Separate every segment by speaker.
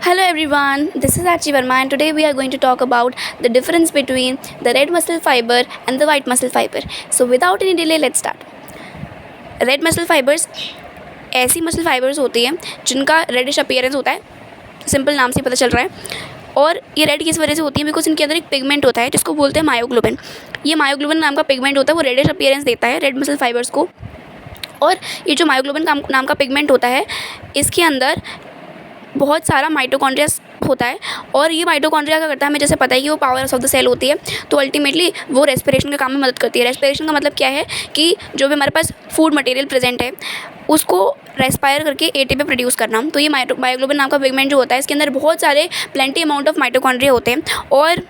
Speaker 1: Hello everyone, this is Archie Verma and today we are going to talk about the difference between the red muscle fiber and the white muscle fiber. So without any delay, let's start. Red muscle fibers ऐसी muscle fibres होती हैं जिनका reddish appearance होता है, simple नाम से पता चल रहा है। और ये रेड किस वजह से होती है? बिकॉज इनके अंदर एक पिगमेंट होता है जिसको बोलते हैं मायोग्लोबिन। ये मायोग्लोबिन नाम का पिगमेंट होता है, वो रेडिश अपीयरेंस देता है रेड मसल फाइबर्स को। और ये जो मायोग्लोबिन नाम का पिगमेंट होता है, इसके अंदर बहुत सारा माइटोकॉन्ड्रिया होता है। और ये माइटोकॉन्ड्रिया क्या करता है, हमें जैसे पता है कि वो पावर ऑफ द सेल होती है, तो अल्टीमेटली वो रेस्पिरेशन के काम में मदद करती है। रेस्पिरेशन का मतलब क्या है कि जो भी हमारे पास फूड मटेरियल प्रेजेंट है उसको रेस्पायर करके एटीपी प्रोड्यूस करना। तो ये मायोग्लोबिन नाम का पिगमेंट जो होता है, इसके अंदर बहुत सारे प्लेंटी अमाउंट ऑफ माइटोकॉन्ड्रिया होते हैं। और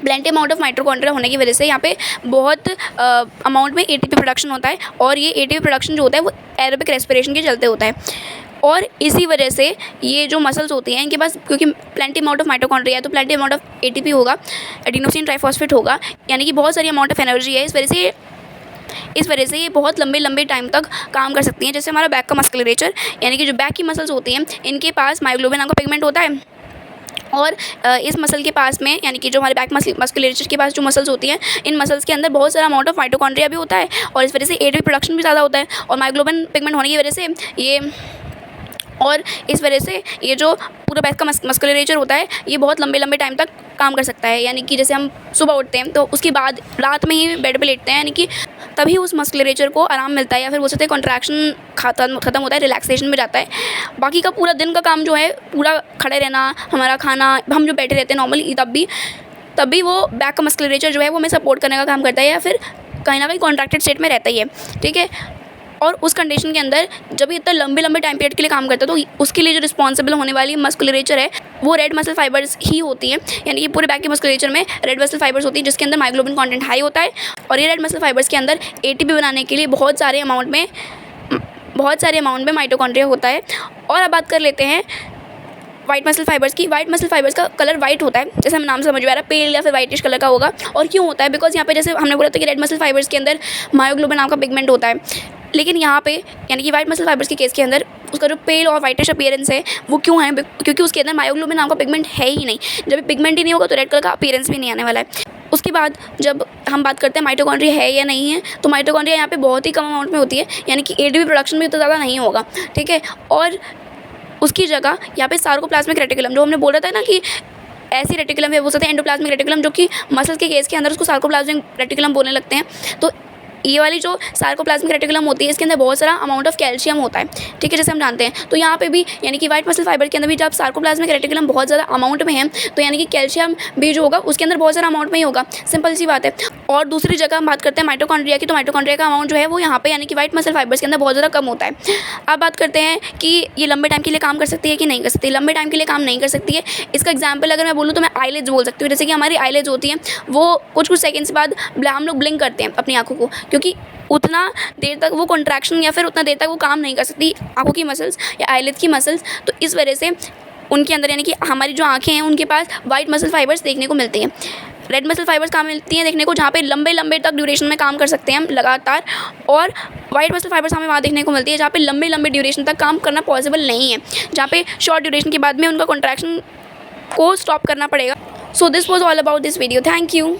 Speaker 1: प्लेंटी अमाउंट ऑफ माइटोकॉन्ड्रिया होने की वजह से यहाँ पे बहुत अमाउंट में एटीपी प्रोडक्शन होता है। और ये एटीपी प्रोडक्शन जो होता है वो एरोबिक रेस्पिरेशन के चलते होता है। और इसी वजह से ये जो मसल्स होती हैं इनके पास, क्योंकि प्लेंटी अमाउंट ऑफ माइटोकॉन्ड्रिया है तो प्लेंटी अमाउंट ऑफ एटीपी होगा, एडिनोसिन ट्राइफॉस्फेट होगा, यानी कि बहुत सारी अमाउंट ऑफ एनर्जी है। इस वजह से ये बहुत लंबे टाइम तक काम कर सकती हैं। जैसे हमारा बैक का मस्कुलरेचर, यानी कि जो बैक की मसल्स होती हैं, इनके पास मायोग्लोबिन नाम का पिगमेंट होता है। और इस मसल के पास में, यानी कि जो हमारे बैक मस्कुलरेचर के पास जो मसल्स होती हैं, इन मसल्स के अंदर बहुत सारा अमाउंट ऑफ माइटोकॉन्ड्रिया भी होता है। और इस वजह से एटीपी प्रोडक्शन भी ज़्यादा होता है। और मायोग्लोबिन पिगमेंट होने की वजह से ये जो पूरा बैक का मस्कुलरेचर होता है, ये बहुत लंबे टाइम तक काम कर सकता है। यानी कि जैसे हम सुबह उठते हैं तो उसके बाद रात में ही बेड पे लेटते हैं, यानी कि तभी उस मस्कुलरेचर को आराम मिलता है, या फिर बोल सकते हैं कॉन्ट्रैक्शन ख़त्म होता है, रिलैक्सेशन में जाता है। बाकी का पूरा दिन का काम जो है, पूरा खड़े रहना, हमारा खाना, हम जो बैठे रहते हैं नॉर्मली, तब भी वो बैक का मस्कुलरेचर जो है वो हमें सपोर्ट करने का काम करता है, या फिर कहीं ना कहीं कॉन्ट्रैक्टेड स्टेट में रहता ही है। ठीक है। और उस कंडीशन के अंदर जब ये इतना लंबे टाइम पीरियड के लिए काम करता है, तो उसके लिए जो रिस्पॉन्सिबल होने वाली मस्कुलरेचर है वो रेड मसल फाइबर्स ही होती हैं। यानी कि पूरे बैक के मस्कुलरेचर में रेड मसल फाइबर्स होती है जिसके अंदर मायोग्लोबिन कंटेंट हाई होता है। और ये रेड मसल फाइबर्स के अंदर एटीपी बनाने के लिए बहुत सारे अमाउंट में माइटोकॉन्ड्रिया होता है। और अब बात कर लेते हैं वाइट मसल फाइबर्स की। वाइट मसल फाइबर्स का कलर वाइट होता है, जैसे हम नाम समझ में आ रहा है, पेल या फिर वाइटिश कलर का होगा। और क्यों होता है? बिकॉज यहाँ पे जैसे हमने बोला था कि रेड मसल फाइबर्स के अंदर मायोग्लोबिन नाम का पिगमेंट होता है, लेकिन यहाँ पे यानी कि वाइट मसल फाइबर्स के केस के अंदर उसका जो पेल और वाइटिश अपीयरेंस है वो क्यों है? क्योंकि उसके अंदर मायोग्लोबिन नाम का पिगमेंट है ही नहीं। जब पिगमेंट ही नहीं होगा तो रेड कलर का अपीयरेंस भी नहीं आने वाला है। उसके बाद जब हम बात करते हैं माइटोकॉन्ड्रिया है या नहीं है, तो माइटोकॉन्ड्रिया यहाँ पे बहुत ही कम अमाउंट में होती है, यानी कि एटीपी प्रोडक्शन भी उतना ज़्यादा नहीं होगा। ठीक है। और उसकी जगह यहाँ पे सार्कोप्लाज्मिक रेटिकुलम, जो हमने बोला था ना कि ऐसी रेटिकुलम है, वो सकते हैं एंडोप्लाज्मिक रेटिकुलम, जो कि मसल्स के केस के अंदर उसको सार्कोप्लाज्मिक रेटिकुलम बोलने लगते हैं। तो ये वाली जो सार्कोप्लाज्मिक रेटिकुलम होती है, इसके अंदर बहुत सारा अमाउंट ऑफ कैल्शियम होता है। ठीक है, जैसे हम जानते हैं। तो यहाँ पे भी यानी कि वाइट मसल फाइबर के अंदर भी जब सार्कोप्लाज्मिक रेटिकुलम बहुत ज़्यादा अमाउंट में है, तो यानी कि कैल्शियम भी जो होगा उसके अंदर बहुत सारा अमाउंट में ही होगा। सिंपल सी बात है। और दूसरी जगह हम बात करते हैं माइटोकॉन्ड्रिया की, तो माइटोकॉन्ड्रिया का अमाउंट जो है वो यहाँ पे यानी कि वाइट मसल फाइबर्स के अंदर बहुत ज़्यादा कम होता है। अब बात करते हैं कि ये लंबे टाइम के लिए काम कर सकती है कि नहीं कर सकती। लंबे टाइम के लिए काम नहीं कर सकती है। इसका एग्जाम्पल अगर मैं बोलूँ तो मैं आईलिड्स बोल सकती हूँ। जैसे कि हमारी आईलिड्स होती हैं, वो कुछ सेकेंड्स बाद हम लोग ब्लिंक करते हैं अपनी आँखों को, क्योंकि उतना देर तक वो कॉन्ट्रैक्शन या फिर उतना देर तक वो काम नहीं कर सकती आँखों की मसल्स या आईलिड की मसल्स। तो इस वजह से उनके अंदर यानी कि हमारी जो आँखें हैं उनके पास वाइट मसल फाइबर्स देखने को मिलती हैं। रेड मसल फाइबर्स काम मिलती हैं देखने को जहाँ पे लंबे तक ड्यूरेशन में काम कर सकते हैं हम लगातार। और वाइट मसल फाइबर्स हमें वहाँ देखने को मिलती है जहाँ पे लंबे ड्यूरेशन तक काम करना पॉसिबल नहीं है, जहाँ पे शॉर्ट ड्यूरेशन के बाद में उनका कॉन्ट्रैक्शन को स्टॉप करना पड़ेगा। So this was all about this video. Thank you.